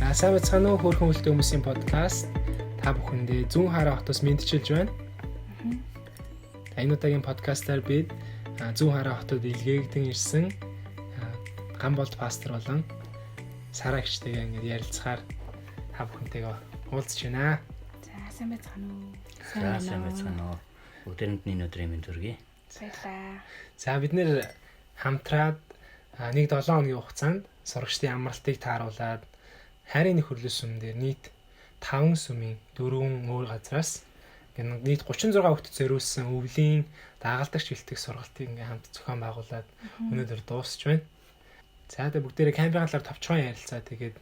Сайн бацгаана уу хөөрхөн үлдээ хүмүүсийн подкаст. Та бүхэндээ зүүн хараа хотоос мэдчилж байна. Энэ удаагийн подкастаар бид зүүн хараа хотод илгээгдэн ирсэн Гамболд пастор болон Сара гэгчтэйгээ ингээд ярилцахаар та бүхэнтэйгээ уулзч байна. За сайн бацгаана уу. Сайн бацгаана уу. Бүгдэнд энэ өдрийн мэнд хүргэе. Баярлалаа. За бид нэр хамтраад 1-7 хоногийн хугацаанд сурагчдын амралтыг тааруулаад хайрын хөрлөс сүм дээр нийт 5 сүмийн 4 өөр газраас нийт 36 хүүхдэд зориулсан өвлийн дагалдагч бэлтгэх сургалтыг ингээм хамт зохион байгуулад өнөөдөр дуусч байна. За тэгээ бүгдээрээ камерын талаар товчхон ярилцаа тэгээд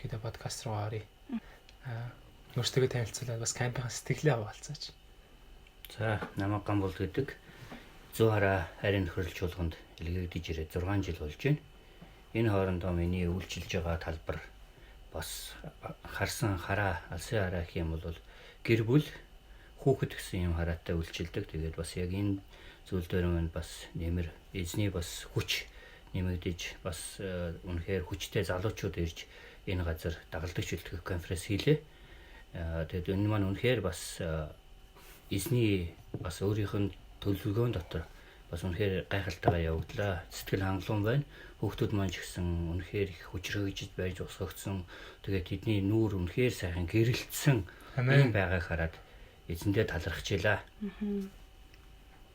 ерөөдөө подкаст руу оръё. Өөрсдөө танилцуулаад бас камерын сэтгэлээ хуваалцаач. За намайг Гамболд гэдэг зүүн хараа хайрын нөхөрлөл чуулганд илгээгдэж ирээд 6 жил болж байна. Энэ хоорондоо миний үйлчилж байгаа талбар бас харсан хараа алсын хараа гэх юм бол гэр бүл хүүхэд гэсэн юм хараатай үйлчилдэг. Тэгээд бас яг энэ зүйл дээр маань бас нэмэр эзний бас хүч нэмэгдэж бас үнэхээр хүчтэй залуучууд ирж энэ газар дагалдагч бэлтгэх конференц хийлээ. Тэгээд энэ маань үнэхээр бас эзний бас өөрийнх нь төлөвлөгөөн дотор бас үнэхээр гайхалтайгаа явагдлаа. Сэтгэл хангалуун байна. Хүүхдүүд маань ч гэсэн үнэхээр их хүчрхэгжиж байж усгагдсан. Тэгээд тэдний нүүр үнэхээр сайхан гэрэлтсэн юм байгааг хараад эзэндээ талархчихлаа.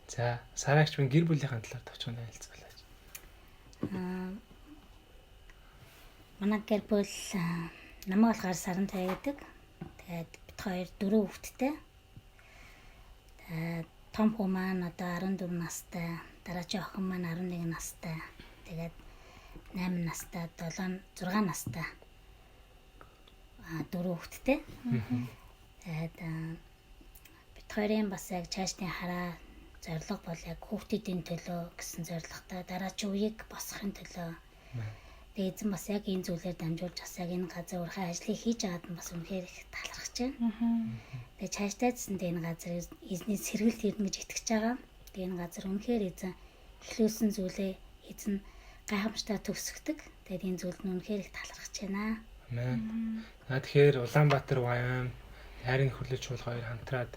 За Сарагч минь гэр бүлийнхаа талаар товчхон ярилцгаалаач. Манай гэр бүл намайг болохоор Сарантай гэдэг. Тэгээд бид хоёр 4 хүүхэдтэй. Том хүү маань одоо 14 настай, дараагийн охин маань 11 настай. Тэгээд 8 настай, 6 настай. 4 хүүхэдтэй. Тэгээд бид хоёрын бас яг цаашдын хараа зорилго бол яг хүүхдүүдийн төлөө гэсэн зорилготой дараагийн үеийг босгохын төлөө. Тэгээд эзэн бас яг энэ зүйлээр дамжуулж бас яг энэ газар өөрхөн ажлыг хийж байгаад нь бас үнэхээр их талархаж байна. Тэгээд цаашдаа энэ газар эзний сэргэлт ирнэ гэж итгэж байгаа. Тэгээд энэ газар үнэхээр эзэн эхлүүлсэн зүйлээ эзэн гайхамшигтай төгсгдөг. Тэгээд энэ зүйлд нь үнэхээр их талархаж байна. Амен. Тэгэхээр Улаанбаатар Баян хайрын хөрлөж чуулга хоёр хамтраад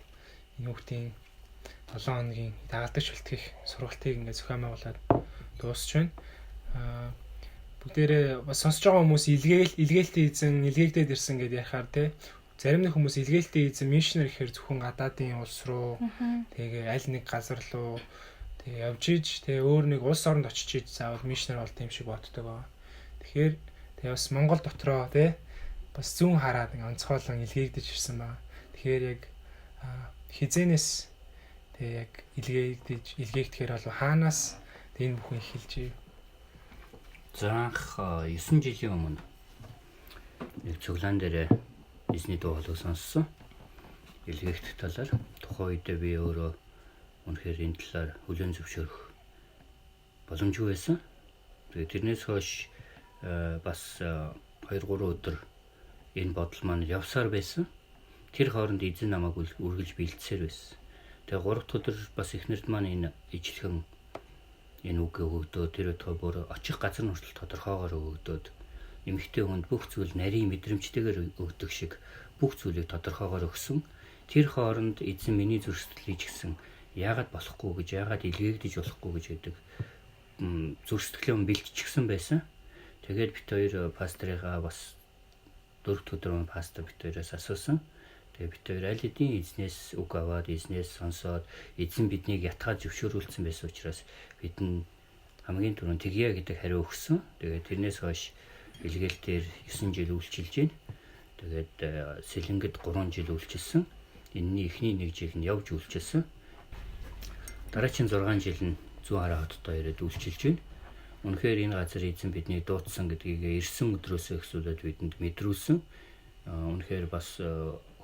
энэ хүүхдийн 7 хоногийн дагалдагч бэлтгэх сургалтыг ингээд зохион байгуулад дуусч байна. Бүгдээрээ бас сонсож байгаа хүмүүс илгээлтийн эзэн илгээгдээд ирсэн гэдээ ярихаар те зарим нэг хүмүүс илгээлтийн эзэн мишнер гэхээр зөвхөн гадаадын улс руу тэгээ аль нэг газар руу тэгээ явж иж тэгээ өөр нэг улс оронд очиж иж заавал мишнер болт юм шиг боддог байгаа. Тэгэхээр тэгээ бас Монгол дотроо те бас зүүн хараад онцгойлон илгээгдэж ирсэн байна. Тэгэхээр яг хизэнээс тэгээ яг илгээгдэхээр бол хаанаас энэ бүхэн эхэлж ив. За анх 9 жилийн өмнө нэг цуглаан дээр эзний дуу хоолой сонссон. Илгээгдэх талаар тухайн үедээ би өөрөө үнэхээр энэ талаар хүлээн зөвшөөрөх боломжгүй байсан. Тэгээд тэрнээс хойш бас 2-3 өдөр энэ бодол маань явсаар байсан. Тэр хооронд эзэн намайг үргэлж бэлдсээр байсан. Тэгээ 3 дахь өдөр бас эхнэрд маань энэ ижлэхэн энэ үг өгөгдөө тэр өдгөө бүр очих газар нь хүртэл тодорхойгоор өгөгдөөд эмэгтэй хүнд бүх зүйл нарийн мэдрэмжтэйгээр өгдөг шиг бүх зүйлийг тодорхойгоор өгсөн. Тэр хооронд эзэн миний зүрх сэтгэлийг гисэн яагаад болохгүй гэж яагаад илгээгдэж болохгүй гэж гэдэг зүрх сэтгэлээ бэлтчихсэн байсан. Тэгээд бид хоёр пасторыгаа бас 4 дахь өдөр пастор бид хоёроос асуусан. Тэгээд бид хоёр аль хэдийн эзнээс үг аваад эзнээс сонсоод эзэн биднийг ятгаад зөвшөөрүүлсэн байсан учраас бид нь хамгийн түрүүнд тэгье гэдэг хариу өгсөн. Тэгээд тэрнээс хойш илгээлтээр 9 жил үйлчилж байна. Тэгээд сэлэнгэд 3 жил үйлчилсэн. Энэний эхний 1 жил нь явж үйлчилсэн. Дараагийн 6 жил нь зүүн хараа хотод ирээд үйлчилж байна. Үнэхээр энэ газар эзэн биднийг дуудсан гэдгийг ирсэн өдрөөсөө эхлүүлээд бидэнд мэдрүүлсэн. Үнэхээр бас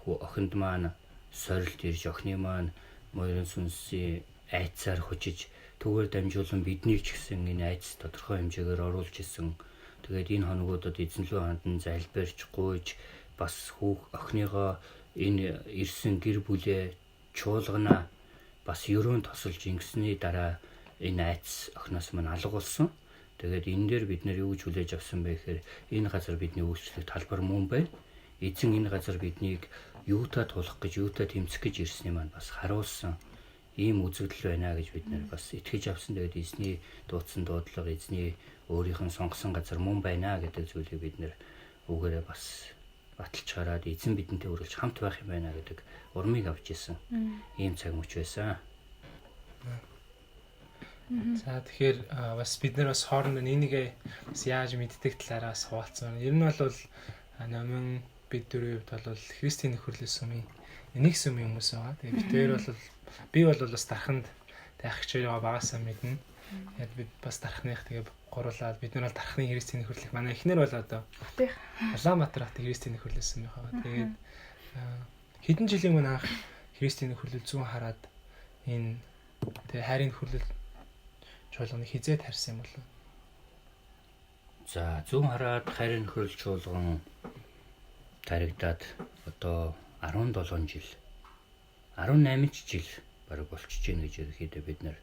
охинд маань сорилт ирж охины маань морин сүнсийн айцаар хожиж түүгээр дамжуулан биднийг ч гэсэн энэ айц тодорхой хэмжээгээр оруулж исэн. Тэгээд энэ хоногудад эзэнлүү хандан залбирч гуйж бас охиныгоо энэ ирсэн гэр бүлээ чуулгана бас ерөөн тосолж ингэсний дараа энэ айц охиноос маань алга болсон. Тэгээд энэ дээр бид нэр юу гэж хүлээж авсан бэ гэхээр энэ газар бидний үйлчлэх талбар мөн байна. Эзэн энэ газар биднийг юутай тулах гэж, юутай тэмцэх гэж ирсний маань бас харуулсан ийм үзэгдэл байна гэж бид нэр бас итгэж авсан. Тэгээд эзний дуудсан дуудлага, эзний өөрийнх нь сонгосон газар мөн байна гэдэг зүйлийг бид нэр үгээрээ бас баталж хараад эзэн бидэнтэй үргэлж хамт байх юм байна гэдэг урмыг авч ирсэн. Ийм цаг мөч байсан. За тэгэхээр бас бид нар бас хоорондоо энийг бас яаж мэддэг талаараа бас хуваалцсан. Ер нь бол номин бид дөрөв хувьд бол Христийн нөхөрлөл сүмийн нэг сүмийн хүмүүс байгаа. Тэгээд бид дээр бол би бол бас дарханд тайх гэж байгаа багасаа мэднэ. Тэгээд бид бас дархных тэгээд гурлаад бид нар бол дархны Христийн нөхөрлөх. Манай эхнэр бол одоо Улаанбаатар хот Христийн нөхөрлөл сүм байгаа. Тэгээд хэдэн жилийн өмнө анх Христийн нөхөрлөл зүүн хараад энэ тэгээд хайрын нөхөрлөл чуулганыг хизээд харсан юм болов. За зүүн хараад хайрын нөхөрлөл чуулган таригдаад одоо 17 жил 18 жил бараг болчихж байна гэж ерөөхдөө бид нар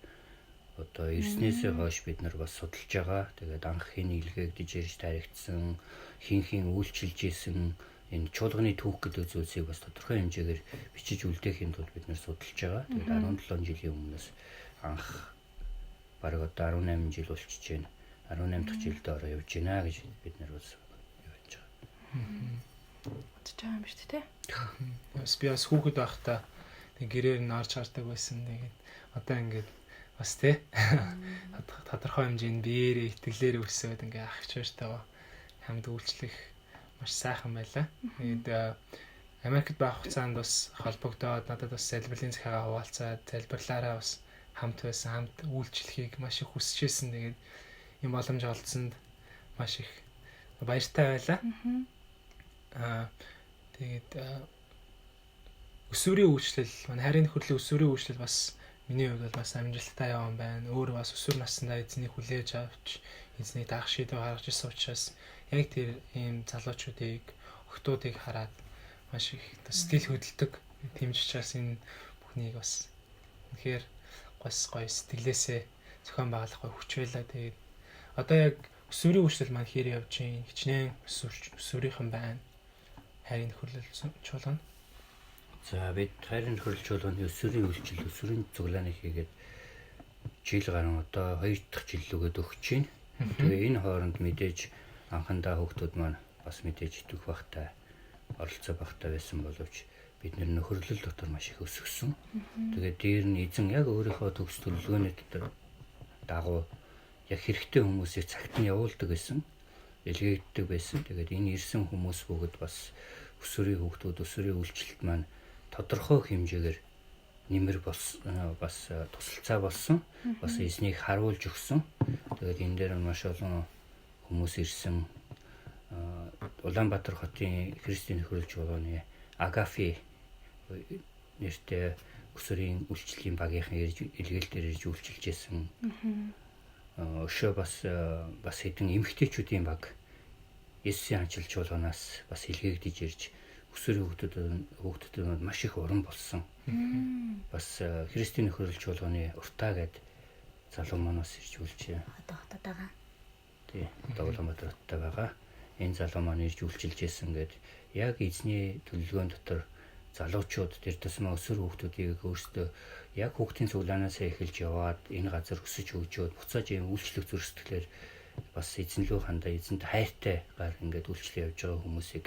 одоо ирснээсээ хойш бид нар бас судалж байгаа. Тэгээд анх хин илгээгдэж ирж таригдсан, хин үйлчилж исэн энэ чуулганы түүх гэдэг зүйлсийг бас тодорхой хэмжээгээр бичиж үлдээхийн тулд бид нар судалж байгаа. Тэгээд 17 жилийн өмнөөс анх бараг одоо 18 жил болчихж байна. 18 дахь жилдээ ороо явж байна гэж бид нар бас явж байгаа. Бодож байгаа юм шүү дээ. Би бас хүүхэд байхдаа тэг гэрээр нь орж гардаг байсан. Тэгээд одоо ингээд бас тий тодорхой хэмжээнд биеэрээ итгэлээр өсөөд ингээд ах чууртайгаа хамт үйлчлэх маш сайхан байлаа. Тэгээд Америкт байх хугацаанд бас холбогдоод надад бас залбирлын захиагаа хуваалцаад залбирлаараа бас хамт байсан, хамт үйлчлэхийг маш их хүсэжсэн. Тэгээд юм боломж олдсонд маш их баяртай байлаа. Тэгээд өсвөрийн үйлчлэл, манай хайрын нөхөрлөлийн өсвөрийн үйлчлэл бас миний хувьд бол бас амжилттай явсан байна. Өөр бас өсвөр насндаа эзнийг хүлээж авч, эзний даах шийдвэр гаргаж ирсэн учраас яг тэр ийм залуучуудыг, охтуудыг хараад маш их сэтгэл хөдлөдөг. Тэмжиж чаас энэ бүхнийг бас үнэхээр гой сэтгэлээсээ зохион байгуулах гой хүч байлаа. Тэгээд одоо яг өсвөрийн үйлчлэл маань хэр явж байна? Хичнээн өсвөрийнхэн байна. Хайрын нөхөрлөл чуулгана. За бид хайрын нөхөрлөл чуулганы өсвөрийн үйлчлэл, өсвөрийн цуглааныг хийгээд жил гарan одоо 2 дахь жилүүгээд өгч байна. Тэгээ энэ хооронд мэдээж анхандаа хүүхдүүд маань бас мэдээж идэх багтай оролцоо багтай байсан боловч бид нөхөрлөл дотор маш их өсгсөн. Тэгээд дээр нь эзэн яг өөрийнхөө төгс төлөвлөгөөний дотор дагуу яг хэрэгтэй хүмүүсийг цагт нь явуулдаг байсан. Илгээгддэг байсан. Тэгээд энэ ирсэн хүмүүс бүгд бас өсвөрийн хүүхдүүд, өсвөрийн үйлчлэлт маань тодорхой хэмжээгээр нэмэр болсон, бас тусалцаа болсон. Бас эзнийг харуулж өгсөн. Тэгээд энэ дээр маш олон хүмүүс ирсэн. Улаанбаатар хотын Христийн нөхөрлөл чуулганы Агафи нэртэй өсвөрийн үйлчлэлийн багийнхан илгээлтээр ирж үйлчилж байсан. Өшөө бас хэдэн эмэгтэйчүүдийн баг Есүсийн анчлал чуулганаас бас илгээгдэж ирж өсвөрийн хүүхдүүдэд маш их уран болсон. Бас Христийн нөхөрлөл чуулганы уртаа гээд залуу манаас ирж үйлчээ. Одоо хотод байгаа. Тий, Улаанбаатар хотод байгаа. Энэ залуу маань ирж үйлчилж байсан гээд яг эзний төлөвлөгөөнд дотор залуучууд тэр тусмаа өсвөр хүүхдүүдийг өөрсдөө яг хүүхдийн цуглаанаас эхэлж яваад энэ газар өсөж хөгжөөд буцааж ийм үйлчлэх зүрх сэтгэлээр бас эзэн лөө хандаа эзэнт хайртайгаар ингээд үйлчлэл явж байгаа хүмүүсийг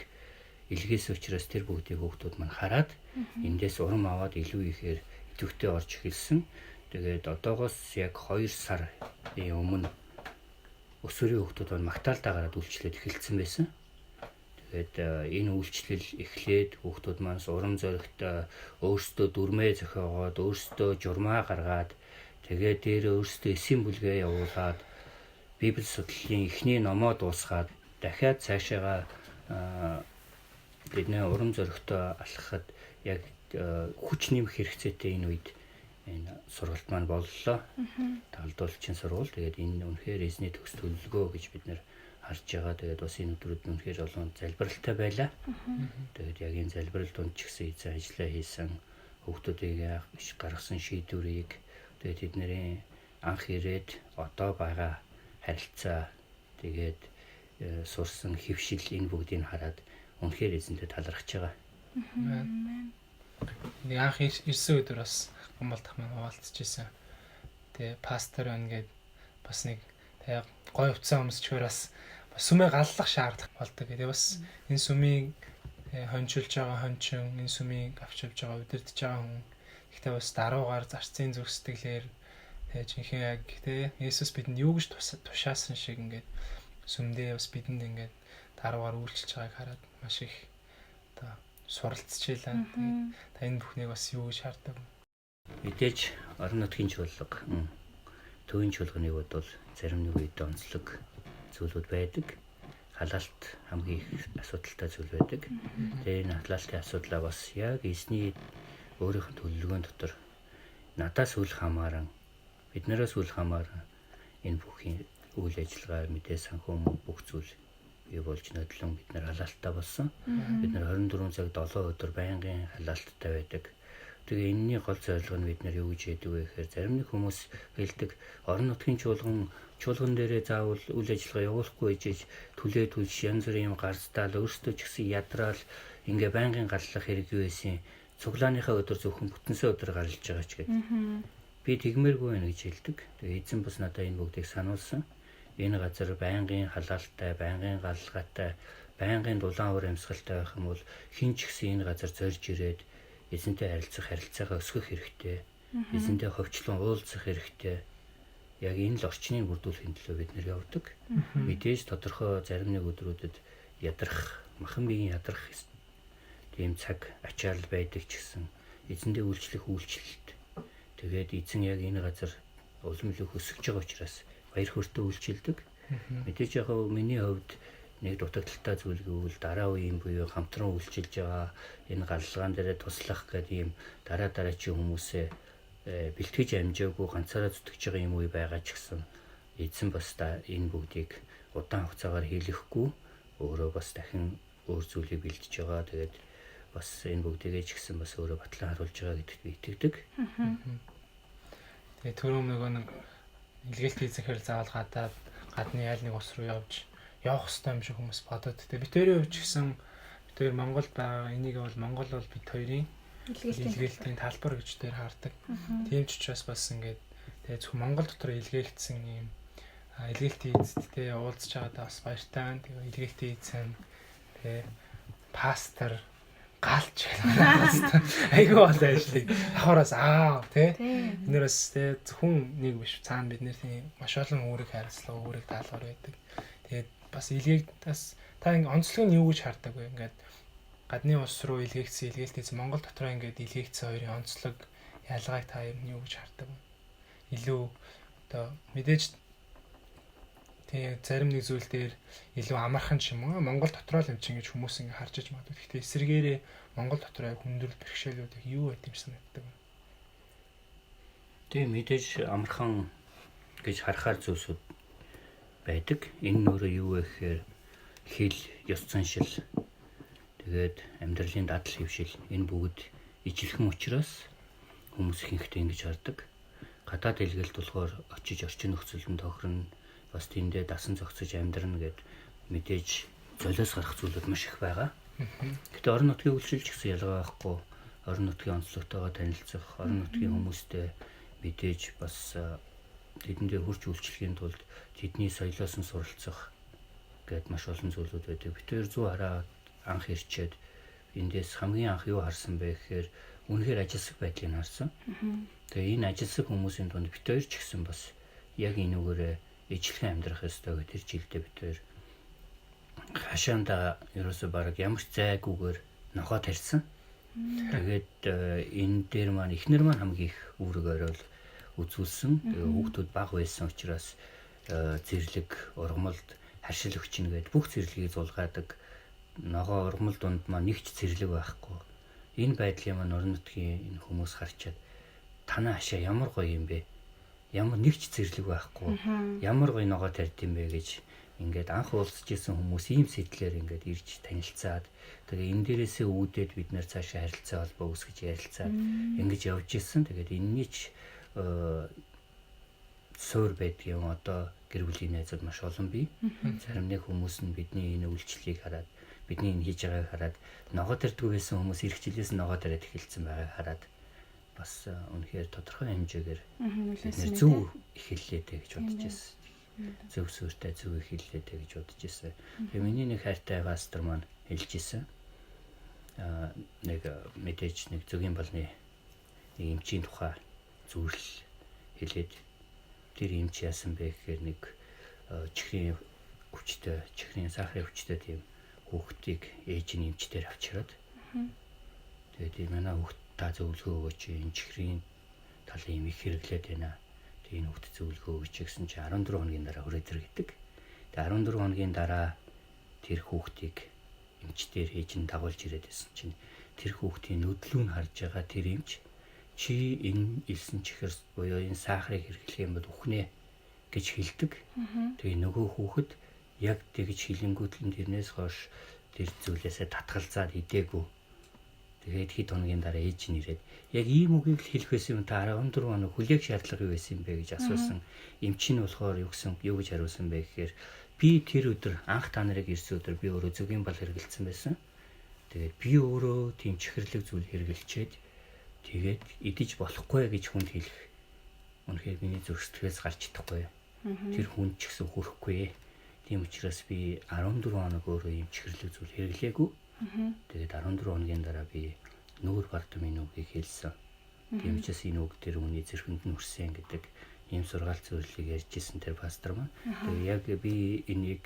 илгээс учраас тэр бүгдийг хүүхдүүд маань хараад эндээс урам аваад илүү ихээр идэвхтэй орж эхэлсэн. Тэгээд одоогоос яг 2 сар өмнө өсвөрийн хүүхдүүд маань Магтаалдаа гараад үйлчлээд эхэлсэн байсан. Тэгээд энэ үйлчлэл эхлээд хүүхдүүд маань урам зоригтой өөрсдөө дүрмээ зохиогоод өөрсдөө журмаа гаргаад тэгээд дээр өөрсдөө эсийн бүлгээ явуулаад Библи судлалын эхний номоо дуусгаад дахиад цаашаага бидний урам зоригтой алхахад яг хүч нэмэх хэрэгцээтэй энэ үед энэ сургалт маань боллоо. Талдуулчин сургууль. Тэгээд энэ үнэхээр эзний төгс төлөвлөгөө гэж бид нэр харж байгаа. Тэгээд бас энэ өдрүүд нь үнэхээр олон залбиралтай байлаа. Тэгээд яг энэ залбирал донд ч гэсэн эзэн ажиллаа хийсэн хүүхдүүдийг гаргасан шийдвэрийг тэгээд тэдний анх ирээд одоо байгаа харилцаа тэгээд сурсан хэвшил энэ бүгдийг хараад үнэхээр эзэнтэй талархаж байгаа. Нэг анх ирсэн өдөр бас гомболдох маань хуваалцчихсан. Тэгээ пастор байна гээд бас нэг тэгээ гой хувцас өмсчгөр бас сүмээ галлах шаардлага болдог. Тэгээ бас энэ сүмийг хончулж байгаа хончин, энэ сүмийг авч явж байгаа удирдах байгаа хүн. Гэхдээ бас даруугаар зарцын зүрх сэтгэлээр тэгээ жинхэнэ яг тэгээ Есүс бидэнд юу гэж тушаасан шиг ингээд сүмдээ бас бидэнд ингээд даруугаар үйлчилж байгааг хараад маш их одоо суралцчихлаа. Тэгээд та энэ бүхнийг бас юу гэж хардаг вэ? Мэдээж орон нутгийн чуулга, төвийн чуулганыг бодвол зарим нэг үед онцлог зүйлүүд байдаг. Халаалт хамгийн их асуудалтай зүйл байдаг. Тэгээ энэ халаалтын асуудлаа бас яг эзний өөрийнх нь төлөвлөгөөний дотор надаас үл хамааран биднээс үл хамааран энэ бүхний үйл ажиллагаа мэдээ санхүү бүх зүйл бий болж нотлон бид нар халаалттай болсон. Бид нар 24 цаг 7 өдөр байнгын халаалттай байдаг. Тэгээ энэний гол зорилго нь бид нар юу гэж яддаг вэ гэхээр зарим нэг хүмүүс хэлдэг орон нутгийн чуулган дээрээ заавал үйл ажиллагаа явуулахгүй ээжээж түлээ түлш янз бүрийн юм гарцдаал өөрсдөө ч гэсэн ядраал ингээ байнгын галлах хэрэг юу байсан цуглааныхаа өдөр зөвхөн бүтэнсээ өдөр гарч байгаа ч гэдэг. Би тэгмээргүй байна гэж хэлдэг. Тэгээ эзэн бас надад энэ бүгдийг сануулсан. Энэ газар байнгын халаалтай, байнгын галгалгаатай, байнгын дулаан уур амьсгалтай байх юм бол хин ч гэсэн энэ газар зорж ирээд эзэнтэй харилцаагаа өсгөх хэрэгтэй. Эзэнтэй ховчлон уулзах хэрэгтэй. Яг энэ л орчныг бүрдүүлэхин төлөө бид нэр явдаг. Мэдээж тодорхой зарим нэг өдрүүдэд ядрах, махан биеийн ядрах тийм цаг ачаал байдаг ч гэсэн эзэндээ үйлчлэх үйлчлэлт. Тэгээд эзэн яг энэ газар улам илүү өсөж байгаа учраас баяр хөөртэй үйлчилдэг. Мэдээж яг миний хувьд нэг дутагдaltaй зүйл гэвэл дараа үеийн буюу хамтран үйлчилж байгаа энэ галлагаан дээр туслах гэдэг ийм дараачийн хүмүүсээ бэлтгэж амжаагүй ганцаараа зүтгэж байгаа юм уу байгаа ч гэсэн эзэн бас энэ бүгдийг удаан хугацаагаар хийлэхгүй өөрөө бас дахин өөр зүйлийг бэлдэж байгаа. Тэгээд бас энэ бүгдийгээ ч гэсэн бас өөрөө батлан харуулж байгаа гэдэгт би итгэдэг. Тэгээ түрүүн нөгөө нэг илгээлт хийхээр заавал гадны айл нэг ус руу явах хэрэгтэй юм шиг хүмүүс бодод. Тэгээ битэрийн хувьд ч гэсэн битэр Монголд байгаа энийг бол Монгол бол бит хоёрын илгээлтийн талбар гэж дээр хардаг. Тийм ч учраас бас ингээд тэгээ зөвхөн Монгол дотор илгээлтсэн юм илгээлтийн эзэдтэй уулзж байгаадаа бас баяртай байна. Тэгээ илгээлтийн эзэн тэгээ пастор галч айгүй бол ажлыг давхараас тий энэрэс тий зөвхөн нэг биш цаана бид нэр тийм маш олон үүрэг хариуцлага үүрэг даалгавар байдаг. Тэгээд бас илгээг бас та ингэ онцлог нь юу гэж хардаг вэ? Ингээд гадны улс руу илгээгдсэн илгээлтээс Монгол дотроо ингээд илгээгдсэн хоёрын онцлог ялгааг та юу гэж хардаг вэ? Илүү одоо мэдээж тий зарим нэг зүйл дээр илүү амархан ч юм уу Монгол дотроо л юм чинь гэж хүмүүс ингэ харж иж магадгүй. Гэхдээ эсрэгээрээ Монгол дотроо яг хүндрэл бэрхшээлүүд юу байт юм санагддаг вэ? Тий мэдээж амархан гэж харахаар зүйлсүүд байдаг. Энэ нөрөө юу вэ гэхээр хэл, ёс заншил тэгээд амьдралын дадал хэвшил энэ бүгд ижлэхэн учраас хүмүүс ихэнхдээ ингэж хардаг. Гадаад илгээлт болохоор очиж орчин нөхцөлд тохирно бас тэндээ дасан зогсож амьдрна гэд мэдээж золиос гарах зүйлүүд маш их байгаа. Гэтэ орон нутгийн үйлчлэлч гэсэн ялгаа байхгүй. Орон нутгийн онцлогтойгоо танилцах, орон нутгийн хүмүүстэй мэдээж бас тэдэндээ хурц үйлчлэхийн тулд тэдний соёлоос нь суралцах гэд маш олон зүйлүүд байдаг. Бид 200 хараа анх ирчээд эндээс хамгийн анх юу харсан бэ гэхээр үнэхээр ажилсаг байдлыг харсан. Тэгээ энэ ажилсаг хүмүүсийн дунд бид хоёр ч гэсэн бас яг энэ үгээрээ ижлэхэн амьдрах ёстой гэдэг тэр жилдээ бид хоёр хашаанда ерөөсө баг ямар ч зайгүйгээр нохоо тарьсан. Тэгээд энэ дээр маань эхнэр маань хамгийн их үүрэг орол үзүүлсэн. Тэгээ хүүхдүүд бага байсан учраас зэрлэг, ургамалд харшил өгчнө гэдэг бүх зэрлэгийг зулгаадаг. Ногоо ургамал дунд маань нэг ч зэрлэг байхгүй. Энэ байдлыг маань орон нутгийн энэ хүмүүс харчаад танаа хашаа ямар гоё юм бэ? Ямар нэг ч зэрлэг байхгүй. Ямар гоё ногоо тарьд юм бэ гэж ингээд анх уулзж исэн хүмүүс ийм сэтлэр ингээд ирж танилцаад тэгээ энэ дээрээсээ үүдээд бид нэр цаашаа харилцаа холбоо үүсгэж ярилцаад ингэж явж исэн. Тэгээд энэний ч суур байдгийн одоо гэр бүлийн найзууд маш олон бий. Зарим нэг хүмүүс нь бидний энэ үйлчлэлийг хараад бидний энэ хийж байгааг хараад ногоо төрдгөө байсан хүмүүс эргчлээс ногоо төрөд эхэлсэн байгааг хараад бас үнэхээр тодорхой хэмжээгээр бид нэр зөв эхэллээдэ гэж бодож байсан. Зөв сүртэй зөв эхэллээдэ гэж бодож байсан. Тэгээ миний нэг хайртай пастор маань хэлж ирсэн. Нэг мэдээж нэг зөвгийн болны эмчийн тухай зөвлөл хэлээд тэр эмч яасан бэ гэхээр нэг чихрийн хүчтэй, чихрийн сахарын хүчтэй тийм хүүхдийг ээжийн эмчтэр авчираад тэгээд манай хүүхд та зөвлөгөө өгөөч, энэ чихрийн талын юм их хэрэглээд байна. Тэгээд энэ хүүхд зөвлөгөө өгөөч гэсэн чинь 14 хоногийн дараа хүрээдэр гэдэг. Тэгээд 14 хоногийн дараа тэр хүүхдийг эмчтэр ээж нь дагуулж ирээд байсан чинь тэр хүүхдийн нүдлүүн харж байгаа тэр эмч чи энэ илсэн чихэр буюу энэ сахарыг хэрэглэх юм бол үхнэ гэж хэлдэг. Тэгээ нөгөө хүүхэд яг тэгж хилэнгүүтлэн тэрнээс хойш тэр зүйлээсээ татгалзаад идээгүй. Тэгээд хэд хоногийн дараа ээж нь ирээд яг ийм үгийг л хэлэх байсан юм та 14 хоног хүлээх шаардлага юу байсан бэ гэж асуусан. Эмч нь болохоор юу гэж хариулсан бэ гэхээр би тэр өдөр анх та нарыг ирсэн өдөр би өөрөө зөвгийн бол хэрэгэлсэн байсан. Тэгээд би өөрөө тийм чихэрлэг зүйл хэрэгэлчээд тэгээд идэж болохгүй гэж хүнд хэлэх. Үнэхээр миний зүрх сэтгэлээс гарч идэхгүй. Тэр хүнд ч гэсэн хүрэхгүй. Тийм учраас би 14 хоног өөрөө ийм чихэрлэг зүйл хэрэглээгүй. Тэгээд 14 хоногийн дараа би нүүр бардамын үгийг хэлсэн. Тийм учраас энэ үг тэр хүний зэрхэнд нь хүрсэн гэдэг ийм сургаал зөвлөлийг ярьж ирсэн тэр пастор маань. Тэгээд яг би энийг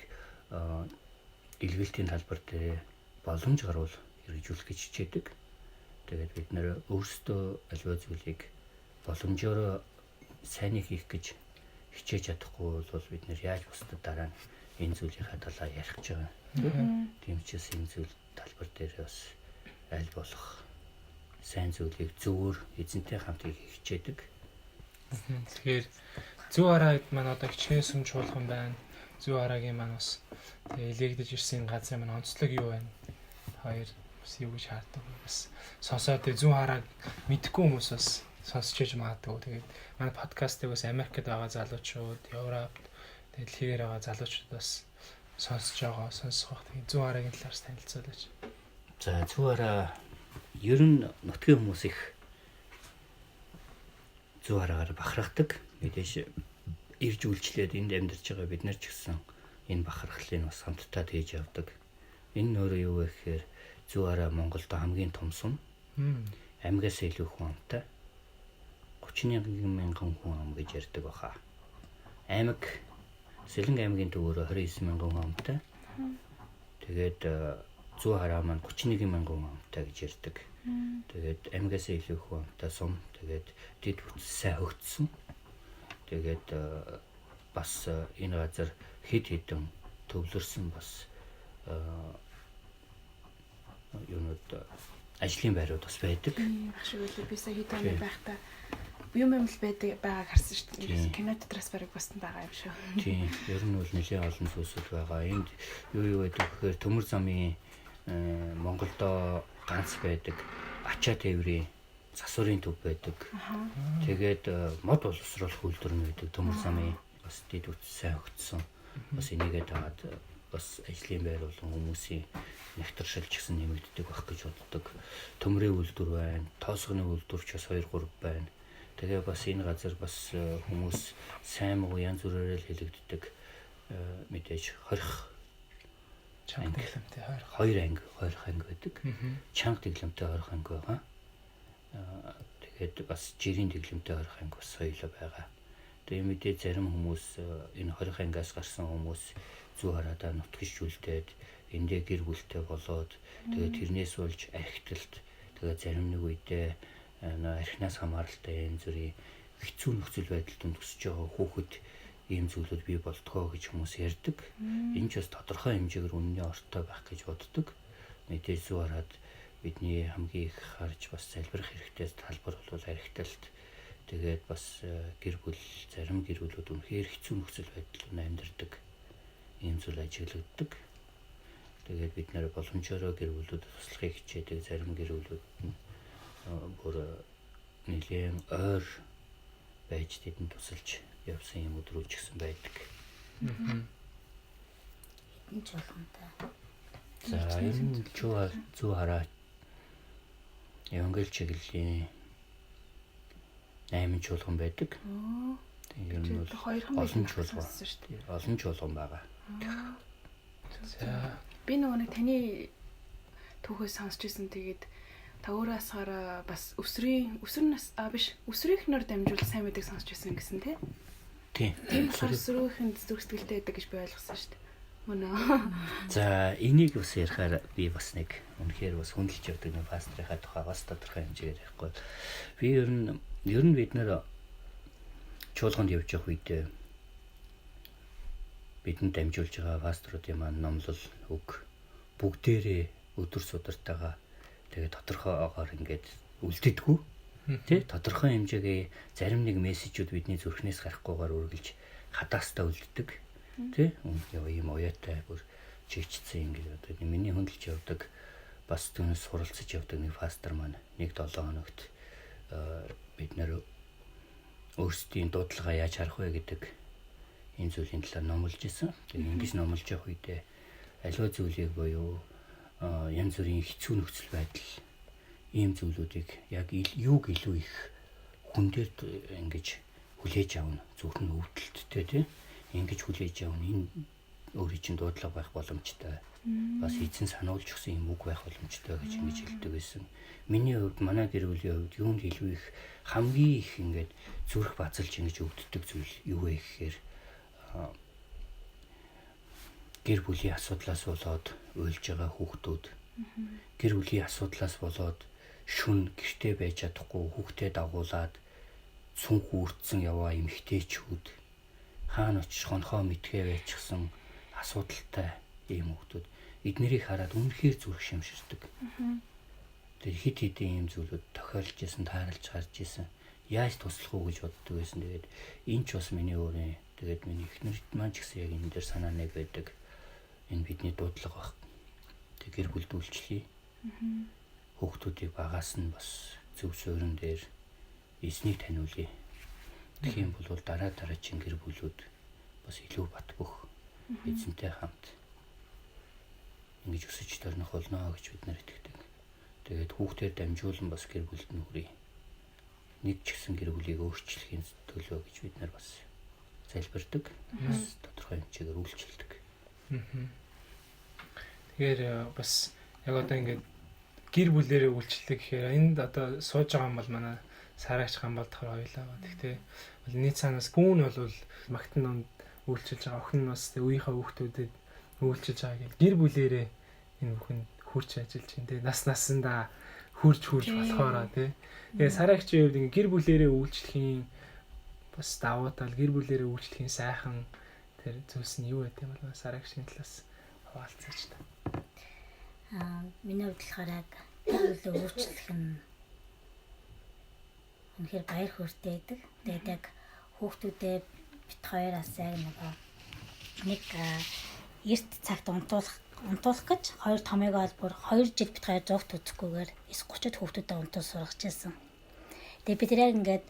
илгэлтийн талбар дээр боломж гарвал хэрэгжүүлэх гэж хичээдэг. Тэгээд бид нэр өөрсдөө аливаа зүйлийг боломжоор сайныг хийх гэж хичээж чадахгүй бол бид нэр яаж бусдад дараа нь энэ зүйлийнхаа талаар ярих гэж байгаа. Тийм учраас энэ зүйл талбар дээр бас аль болох сайн зүйлийг зөвөр эзэнтэй хамт хийх хичээдэг. Тэгэхээр зүү хараад маань одоо хичнээн сүм чуулган байна. Зүү хараагийн маань бас тэгээ илээгдэж ирсэн газрын маань онцлог юу байна? Хоёр бас юу гэж хаардаг бас сонсоод тэгээ зүү харааг мэдхгүй хүмүүс бас сонсч иж магадгүй. Тэгээд манай подкастыг бас Америкт байгаа залуучууд, Европт, дэлхийгээр байгаа залуучууд бас сонсож байгаа, сонсох бах. Тэгээд зүү хараагийн талаас танилцуулаач. За зүү хараа ер нь нутгийн хүмүүс их зүү хараагаар бахархдаг. Мэдээж ирж үйлчлээд энд амьдарч байгаа бид нар ч гэсэн энэ бахархлыг бас хамтдаа тээж явдаг. Энэ нөрөө юу вэ гэхээр зүү хараа Монголд хамгийн том сум. Аймагаас илүү хүн амтай. 31,000 хүн ам гэж ярьдаг баха. Аймаг Сэлэнг аймгийн төвөөрөө 29,000 хүн амтай. Тэгээд зүү хараа маань 31,000 хүн амтай гэж ярьдаг. Тэгээд аймагаас илүү хүн амтай сум. Тэгээд дэд бүтц сайн хөгжсөн. Тэгээд бас энэ газар хэд хэдэн төвлөрсөн бас юунууд ажлын байрууд бас байдаг. Ашиг үлээ би сая хэд хоног байхдаа юм л байгааг харсан шүү дээ. Кино дотроос бараг боссон байгаа юм шүү. Тийм. Ер нь бол нэлээд олон зүйлсүүд байгаа. Энд юу байдаг гэхээр төмөр замын Монголдо ганц байдаг ачаа тээврийн засварын төв байдаг. Тэгээд мод боловсруулах үйлдвэр байдаг төмөр замын бас дэд бүтц сайн хөгжсөн. Бас энийгээ дагаад бас ажлын байр болон хүмүүсийн нэгтршил ч гэсэн нэмэгддэг байх гэж боддог. Төмрийн үйлдвэр байна, тоосгоны үйлдвэр ч бас 2-3 байна. Тэгээ бас энэ газар бас хүмүүс сайн муу янз бүрээр л хэлэгддэг. Мэдээж хорих чанга дэглэмтэй хорих анги байдаг. Чанга дэглэмтэй хорих анги байгаа. Тэгээд бас жирийн дэглэмтэй хорих анги бас соёлоо байгаа. Тэгээ мэдээ зарим хүмүүс энэ хорих ангиас гарсан хүмүүс зүү хараадаа нутгишүүлдээд эндээ гэр бүлтэй болоод тэгээд тэрнээс болж архиталт тэгээд зарим нэг үедээ архинаас хамааралтай энэ зүрийн хэцүү нөхцөл байдалд төсөж байгаа хүүхэд ийм зүйлүүд бий болтгоо гэж хүмүүс ярьдаг. Энэ ч бас тодорхой хэмжээгээр үнний ортой байх гэж боддог. Мэдээж зүү хараад бидний хамгийн их харж бас залбирах хэрэгтэй талбар бол архиталт. Тэгээд бас гэр бүл зарим гэр бүлүүд үнэхээр хэцүү нөхцөл байдлаар амьдардаг. Ийм зүйл ажиглагддаг. Тэгээд бид нэр боломжоор гэр бүлүүдэд туслахыг хичээдэг. Зарим гэр бүлүүд бүр нэлийн ойр байж тэдэнд тусалж явсан юм өдрүүч гэсэн байдаг. Эдэн чуулгантай. За энэ зүү хараа Евангели чиглэлийн 8 чуулган байдаг. Тэгээд нь бол олон чуулган шүү дээ. Олон чуулган байгаа. За би нөгөө нэг таны түүхээс сонсч ирсэн. Тэгээд та өөрөө асгаараа бас өсвөрнөөс биш өсвөрийнхнөр дамжуул сайн мэдэг сонсч ирсэн гэсэн тий. Тийм өсвөрийнхэн зүрх сэтгэлтэй байдаг гэж би ойлгосон шүү дээ. Мөн үү? За энийг бас ярихаар би бас нэг үнэхээр бас хүндэлж явдаг нэг пастрынхаа тухай бас тодорхой хэмжээгээр ярихгүй. Би ер нь бид нэр чуулганд явж явах үедээ бидэнд дамжуулж байгаа паструудын маань номлол үг бүгдээрээ өдөр судартайгаа тэгээд тодорхойгоор ингээд үлддэггүй. Тэ тодорхой хэмжээгээ зарим нэг мессежүүд бидний зүрхнээс гарахгүйгээр үргэлж хадаастаа үлддэг. Тэ юм уяатай бүр чигчсэн ингээд одоо миний хөндлөж явдаг бас түүнээс суралцж явдаг нэг пастор маань нэг 7 хоногт бид нэр өөрсдийн дуудлагаа яаж харах вэ гэдэг энэ зүйлийн талаар номлож исэн. Тэгээд ингэж номлож явах үедээ аливаа зүйлийг буюу янз бүрийн хэцүү нөхцөл байдал ийм зүйлүүдийг яг юуг илүү их хүн дээр ингэж хүлээж авна. Зүрх нь өвдөлттэй тийм ингэж хүлээж авна. Энэ өөрийн чинь дуудлага байх боломжтой. Бас эзэн сануулж өгсөн юм үг байх боломжтой гэж ингэж хэлдэг байсан. Миний хувьд манай гэр бүлийн хувьд юунд илүү их хамгийн их ингээд зүрх базалж ингэж өвддөг зүйл юу вэ гэхээр гэр бүлийн асуудлаас болоод уйлж байгаа хүүхдүүд гэр бүлийн асуудлаас болоод шүн гэртээ байж чадахгүй хүүхдээ дагуулад цүнх үрдсэн яваа эмэгтэйчүүд хаана очиж хонхоо мэдгээ байчихсан асуудалтай ийм хүүхдүүд эднэрийг хараад үнэхээр зүрх шимширдэг. Тэр хит хитийн ийм зүйлүүд тохиолж исэн, тааралж гарч исэн. Яаж туслах уу гэж боддог байсан. Тэгээд энэ ч бас миний өөрийн тэгээд миний эхнэрт маань ч гэсэн яг энэ дээр санаа нэг байдаг. Энэ бидний дуудлага баг. Тэг гэр бүлд үйлчлэе. Хүүхдүүдийг багаас нь бас зөв суурин дээр эзнийг таниулъя. Тэгэх юм бол дараагийн гэр бүлүүд бас илүү бат бөх эзэнтэй хамт ингэж өсөж төрнөх болно гэж бид нар итгэдэг. Тэгээд хүүхдээр дамжуулан бас гэр бүлд нь хүрээ. Нэг ч гэсэн гэр бүлийг өөрчлөхийн төлөө гэж бид нар бас залбирдаг. Бас тодорхой хэмжээгээр үйлчилдэг. Тэгэхээр бас яг одоо ингээд гэр бүлээрээ үйлчлдэг гэхээр энд одоо сууж байгаа юм бол манай Сараач Гамбал тохор хоёлаа. Тэгтээ нийт санаас гүүн бол магтан донд үйлчилж байгаа. Охин нь бас үеийнхээ хүүхдүүдэд үйлчилж байгаа гэл гэр бүлээрээ энэ бүхэн хурц ажиллаж байна те. Насандаа хурж болохоороо те. Тэгээ Сараагчийн хувьд ингээд гэр бүлээрээ үйлчлэхийн бас давуу тал гэр бүлээрээ үйлчлэхийн сайхан тэр зүйлс нь юу гэдэг юм бол Сараагчийн талаас хаваалцаач та. Миний хувьд болохоор яг гэр бүлээ үйлчлэх нь үнэхээр баяр хөөртэй байдаг. Тэгээд яг хүүхдүүдээ бит хоёроос яг нэг эрт цагт унтуулах гэж хоёр томыг бол бүр 2 жил бит хоёр зовт үзэхгүйгээр 30-д хүүхдүүдэд унтуул сургаж байсан. Тэгээд бид яг ингээд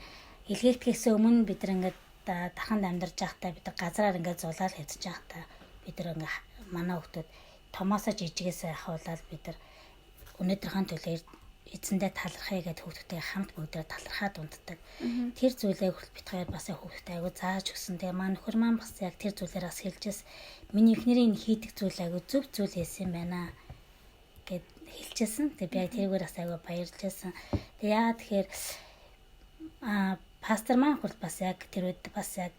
илгээгдэхээс өмнө бид нар ингээд даханд амьдарч байхдаа бид газраар ингээд зулаал хийдэж байхдаа бид нар ингээд манай хүүхдүүд томоосоо жижигээс ахуулаад бид нар өнөөдрийн төлөө эзэндээ талархъя гэдэг хүүхдүүдтэй хамт бүгдээ талархаад унтдаг. Тэр зүйлээ бит хоёр бас хүүхдтэй айгу зааж өгсөн. Тэгээ маань нөхөр маань бас яг тэр зүйлээр бас хэлжээс миний эхнэрийн хийдэг зүйл айгу зөв зүйл хийсэн байна гэд хэлжсэн. Тэгээ би яг тэргээр бас айгу баярлж байсан. Тэгээ яа тэгэхээр пастор маань бас яг тэр үед бас яг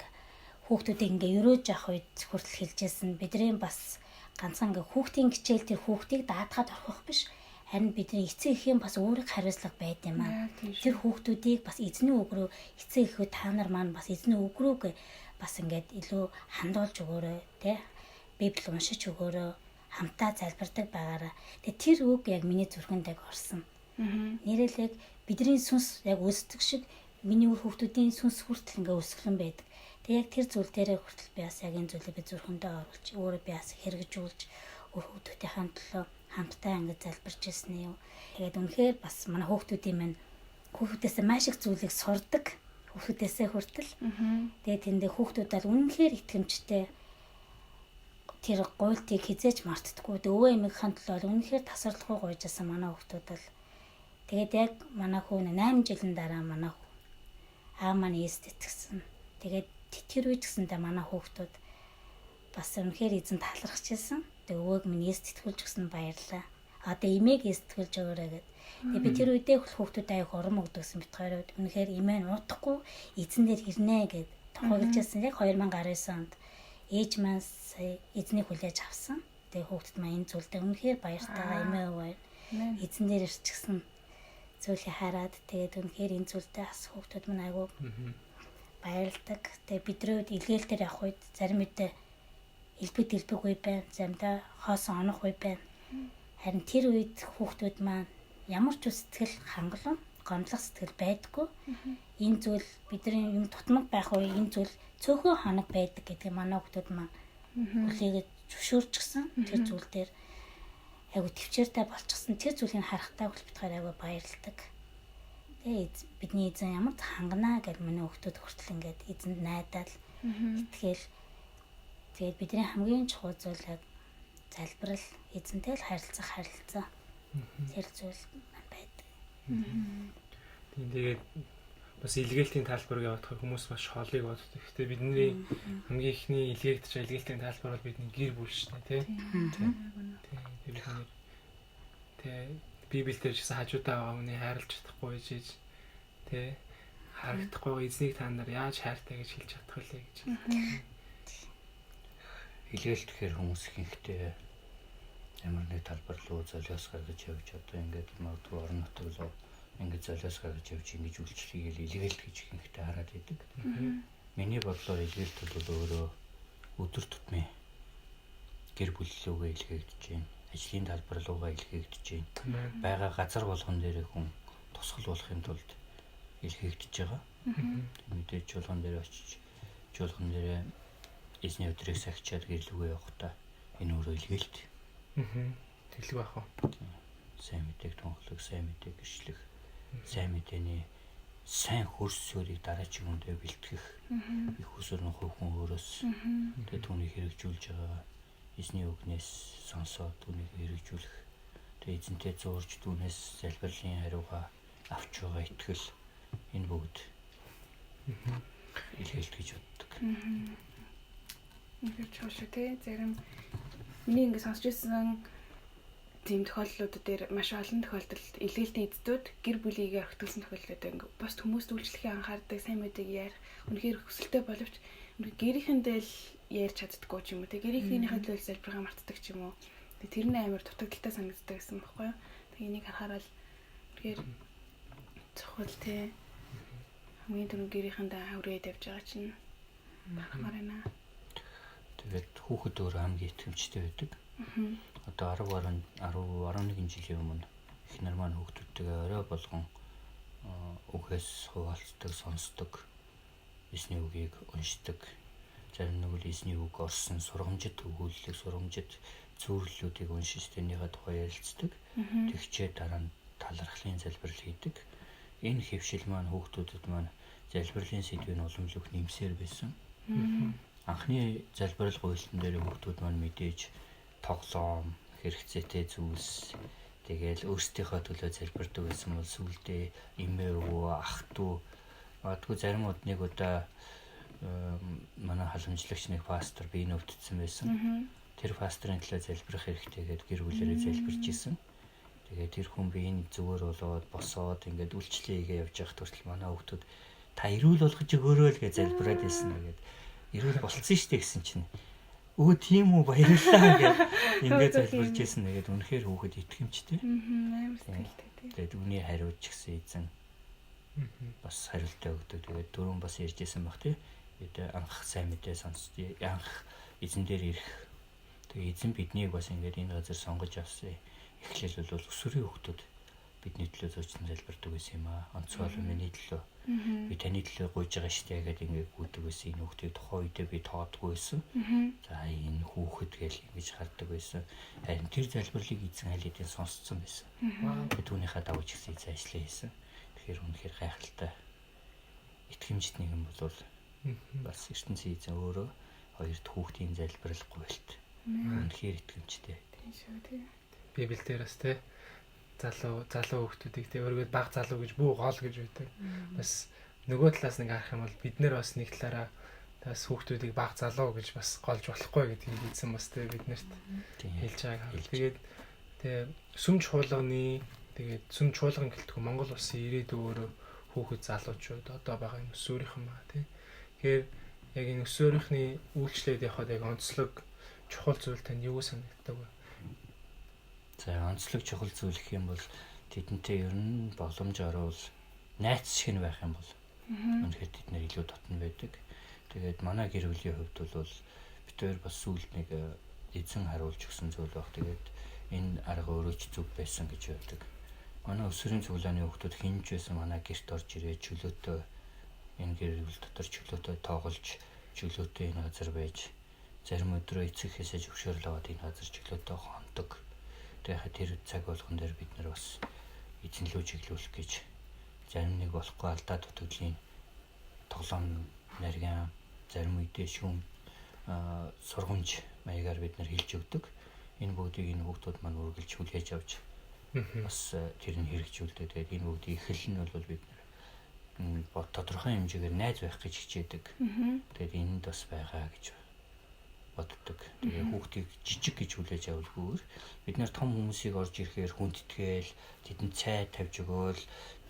хүүхдүүдийг ингээ өрөөж авах үед хүртэл хэлжсэн. Бидний бас ганцхан ингээ хүүхдийн хичээл тэр хүүхдийг даатгаад орхих биш. Харин бидний эцэг эхийн бас өөрийн хариуцлага байд юм аа. Тэр хүүхдүүдийг бас эзний үг рүү эцэг эхүүд та нар маань бас эзний үг рүүгээ бас ингээд илүү хандуулж өгөөрэй тий. Библи уншиж өгөөрэй. Хамтаа залбирдаг байгаараа. Тэгээ тэр үг яг миний зүрхэнд яг орсон. Нэрэлэг бидний сүнс яг өсдөг шиг миний хүүхдүүдийн сүнс хүртэл ингээ өсгөлэн байдаг. Тэгээ яг тэр зүйл дээрээ хүртэл би бас яг энэ зүйлийг би зүрхэндээ оруулж өөрөө би бас хэрэгжүүлж хүүхдүүдийн төлөө хамтдаа ингэж залбирч ирсэн юм. Тэгээд үнэхээр бас манай хүүхдүүдийн маань хүүхдүүдээс маш их зүйлийг сурдаг. хүүхдээсээ хүртэл. Тэгээд тэндээ хүүхдүүд бол үнэнхээр итгэмжтэй. Тэр гуйлтыг хизээж мартдаггүй. Өвөө эмийнхээ төлөө үнэнхээр тасралтгүй гуйжсэн манай хүүхдүүд бол. Тэгээд яг манай хүү 8 жилийн дараа манай аав маань эст итгэсэн. Тэгээд тэр үед гэсэндээ манай хүүхдүүд бас үнэхээр эзэн талархаж ирсэн. Тэгээд өвөөг минь эст итгүүлж өгсөн баярлаа. Одоо эмээг эст итгүүлж өгөөрэй гэд. Тэгээд би тэр үедээ хүүхдүүд аяг урам өгдөгсөн бит хоёроо үнэхээр эмээ нь утахгүй эзэн дээр ирнэ гэд тохиолжсэн. Яг 2019 онд ээж маань эзнийг хүлээж авсан. Тэгээд хүүхдүүд маань энэ зүйлдээ үнэхээр баяртайгаа эмээ өвөө эзэн дээр ирчихсэн зүйлийг хараад тэгээд үнэхээр энэ зүйлдээ бас хүүхдүүд маань айгүй баярлдаг. Тэгээд бидрүүд илгээлтээр явах үед зарим үедээ илбэг үе байна. Заримдаа хоосон онох үе байна. Харин тэр үед хүүхдүүд маань ямар ч сэтгэл хангалуун, гомдлох сэтгэл байдаггүй. Энэ зүйл бидний юм тутмаг байх үе энэ зүйл цөөхөн хоног байдаг гэдгийг манай хүүхдүүд маань хүлээгээд зөвшөөрчихсөн. Тэр зүйл дээр айгу төвчээртэй болчихсон. Тэр зүйлийг харахтаа бүлбэтгээр айгу баярлдаг. Тэгээд бидний эзэн ямар ч ханганаа гэж миний хүүхдүүд хүртэл ингээд эзэнд найдаад итгэл. Тэгээд бидний хамгийн чухал зүйл яг залбирал, эзэнтэй л харилцаа. Тэр зүйл байдаг. Тэгээд бас илгээлтийн талбарыг явуулах хүмүүс бас хоолыг боддог. Гэхдээ бидний хамгийн ихний илгээгдэж илгээлтийн талбар бол бидний гэр бүл шүү дээ, тий. Тэгээ Библиэлд ч гэсэн хажуудаа байгаа хүний хайрлж чадахгүй гэж тий. Харагдахгүй эзнийг та нар яаж хайртай гэж хэлж чадах вэ гэж. Илгээлт гэхээр хүмүүс ихэнхдээ ямар нэг талбар руу золиос гаргаж явж одоо ингээд магадгүй орон нутаг руу ингээд золиос гаргаж явж ингэж үйлчлэгийг илгээлт гэж ихэнхдээ хараад идэг. Миний бодлоор илгээлт бол өөрөө өдөр тутмын гэр бүллүүгээ илгээгдэж байна. Ажлын талбар руугаа илгээгдэж байна. Бага газар болгон дээр хүн тусгал болохын тулд илгээгдэж байгаа. Мэдээж чуулган дээр очиж чуулган дээр эзний өдрийг сахичаад гэрлүүгээ явахдаа энэ өөрөө илгээлт. Тэглэг байх уу? Сайн мэдээг тунхлах, сайн мэдээг гიშлэх, сайн мэдээний сайн хөрсөөрийг дараагийн хүндээ бэлтгэх. Их усөр нь хувь хүн өөрөөс тэгээд түүнийг хэрэгжүүлж байгаа эзний үгнээс сонсоод түүнийг хэрэгжүүлэх. Тэгээд эзэнтэй зурж түүнээс залбирлын хариугаа авч байгаа итгэл энэ бүгд илгээлт гэж боддог. Ингээд чуулш тий зарим миний ингээд сонсч ирсэн тийм тохиолдлууд дээр маш олон тохиолдолд илгээлтийн эздүүд гэр бүлийгээ орхитуулсан тохиолдлууд ингээд бус хүмүүст үйлчлэхийн анхаардаг сайн мэдээг ярих үнэхээр хүсэлтэй боловч гэрийнхэндээ л ярьж чаддаггүй ч юм уу тий гэрийнхнийхээ төлөө залбирхаа мартдаг ч юм уу тэр нь амар дутагдaltaй санагддаг гэсэн баггүй юу тэг энийг харахаар л тэгэхээр цохол тий хамгийн түрүү гэрийнхэндээ хаврээд явж байгаа чинь бахмаар байна. Тэгээд хүүхэд өөрөө хамгийн итгэмжтэй байдаг. Одоо 10-11 жилийн өмнө эхнэр маань хүүхдүүдтэйгээ орой болгон үгээс хуваалцдаг, сонсдог, эзний үгийг уншдаг. Зарим нэг л эзний үг орсон сургамжит өгүүлэлэг, сургамжит зөвлөлүүдийг уншиж тэрнийхээ тухай ярилцдаг. Тэгчээ дараа нь талархлын залбирал хийдэг. Энэ хэвшил маань хүүхдүүдэд маань залбирлын сэдвийн уламжлалт нэмсээр байсан. Анхны залбирал гуйлтан дээр хүүхдүүд маань мэдээж тоглоом, хэрэгцээтэй зүйлс тэгээл өөрсдийнхөө төлөө залбирдаг байсан бол сүулдэ эмээ өвөө ах トゥ магадгүй зарим нэг удаа манай халамжлагч нэг пастор биеийн өвдсөн байсан. Тэр пасторын төлөө залбирах хэрэгтэйгээд гэр бүлээрээ залбирч исэн. Тэгээд тэр хүн биеийн зүгээр болоод босоод ингээд үйлчлэгээ явж явах хүртэл манай хүүхдүүд та эрүүл болгож өгөөрэй л гэж залбираад байсан гэдэг. Эрүүл болцсон шүү дээ гэсэн чинь өө тийм үү баярлалаа гэж ингээд залбирж ирсэн. Тэгээд үнэхээр хүүхэд итгэмжтэй. Амар сэтгэлтэй. Тэгээд үний хариуж гисэн эзэн бас хариултаа өгдөг. Тэгээд дөрөв бас ярьж ирсэн баг тий. Тэгээд анх сайн мэдээ сонсдгийг анх эзэн дээр ирэх. Тэгээд эзэн биднийг бас ингээд энэ газар сонгож авсан. Эхлэл бол өсвөрийн хүүхдүүд бидний төлөө зурсан залбирдаг байсан юм аа. Онцгой миний төлөө би таны төлөө гуйж байгаа штэ гэдэг ингээд гүдэг байсан. Энэ хүүхдийг тухайн үедээ би тоодгүй байсан. За энэ хүүхэд гэж ингэж хардаг байсан. Харин тэр залбирлыг эзэн аль хэдийн сонсцсон байсан. Тэгээд түүнийхээ дагууч гэсэн эзэн ажиллаа хийсэн. Тэгэхээр үнэхээр гайхалтай итгэмжт нэг юм бол бас ертөнцийн эзэн өөрөө хоёр дахь хүүхдийн залбиралгүй болт. Үнэхээр итгэмжтэй. Тийм шүү тий. Библиэл дээр бас те залуу хүүхдүүдийг те өөргөө баг залуу гэж бүү гол гэж үүдэг. Бас нөгөө талаас нэг харах юм бол бид нэр бас нэг талаараа бас хүүхдүүдийг баг залуу гэж бас голж болохгүй гэдгийг хэлсэн бас те биднэрт хэлж байгааг харав. Тэгээд тэгээ сүм чуулганы тэгээд сүм чуулган гэлтгүй Монгол улсын ирээдүйн өөрөө хүүхэд залуучууд одоо байгаа энэ өсвөрийнхэн байгаа тий. Тэгэхээр яг энэ өсвөрийнхний үйлчлээд явахад яг онцлог чухал зүйл тань юу санагддаг вэ? За онцлог чухал зүйл гэх юм бол тэдэнтэй ер нь боломж оруулал найз шиг нь байх юм бол үнэхээр тэд нэр илүү дотн байдаг. Тэгээд манай гэр бүлийн хувьд бол бид хоёр бас сүүлд нэг эзэн харуулж өгсөн зүйл баг. Тэгээд энэ арга өөрөө ч зүг байсан гэж байдаг. Манай өсвөрийн цуглааны хүүхдүүд хинж байсан манай гэрт орж ирээд чөлөөтэй энэ гэр бүл дотор чөлөөтэй тоглож чөлөөтэй энэ газар байж зарим өдрөө эцэг хэсэж өгшөөрл аваад энэ газар чөлөөтэй хондог. Тэгэхээр тэр цаг болгон дээр бид нар бас эзэнлүү чиглүүлэх гэж зарим нэг болохгүй алдаа дутагдлын тоглоом нарийн зарим үедээ шүүм сургамж маягаар бид нар хэлж өгдөг. Энэ бүгдийг энэ хүүхдүүд маань үргэлж хүлээж авч бас тэр нь хэрэгжүүлдэг. Тэгээд энэ бүгдийн эхлэл нь бол бид нар тодорхой хэмжээгээр найз байх гэж хичээдэг. Тэгээд энд бас байгаа гэж боддог. Тэгээ хүүхдийг жижиг гэж хүлээж авалгүйгээр бид нар том хүмүүсийг орж ирэхээр хүндэтгээл тэдэнд цай тавьж өгөөл,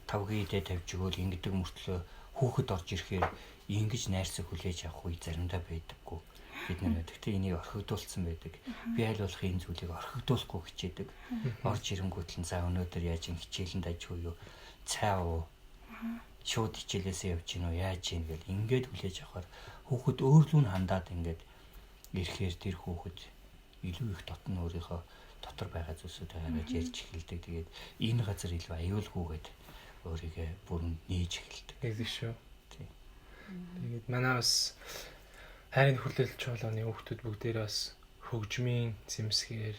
тавгийн идэ тавьж өгөөл ингэдэг мөртлөө хүүхэд орж ирэхээр ингэж найрсаг хүлээж авах үе заримдаа байдаггүй. Бид нар гэхдээ энийг орхигдуулсан байдаг. Би аль болох энэ зүйлийг орхигдуулахгүй хичээдэг. Орж ирэнгүүт л за өнөөдөр яаж ин хичээлэнд ажгүй юу? Цай уу? Шууд хичээлээсээ явж гинөө яаж ийн гэл ингээд хүлээж авахаар хүүхэд өөрлөө нь хандаад ингээд ирэхээр тэр хүүхэд илүү их дотн өөрийнхөө дотор байгаа зүйлсүүдээ хараад ярьж эхэлдэг. Тэгээд энэ газар илүү аюулгүйгээд өөрийгөө бүрэн нээж эхэлдэг. Тэгэх шүү. Тэгээд манай бас хайрын хүрлэлт чуулганы хүүхдүүд бүгдээрээ бас хөгжмийн зэмсгээр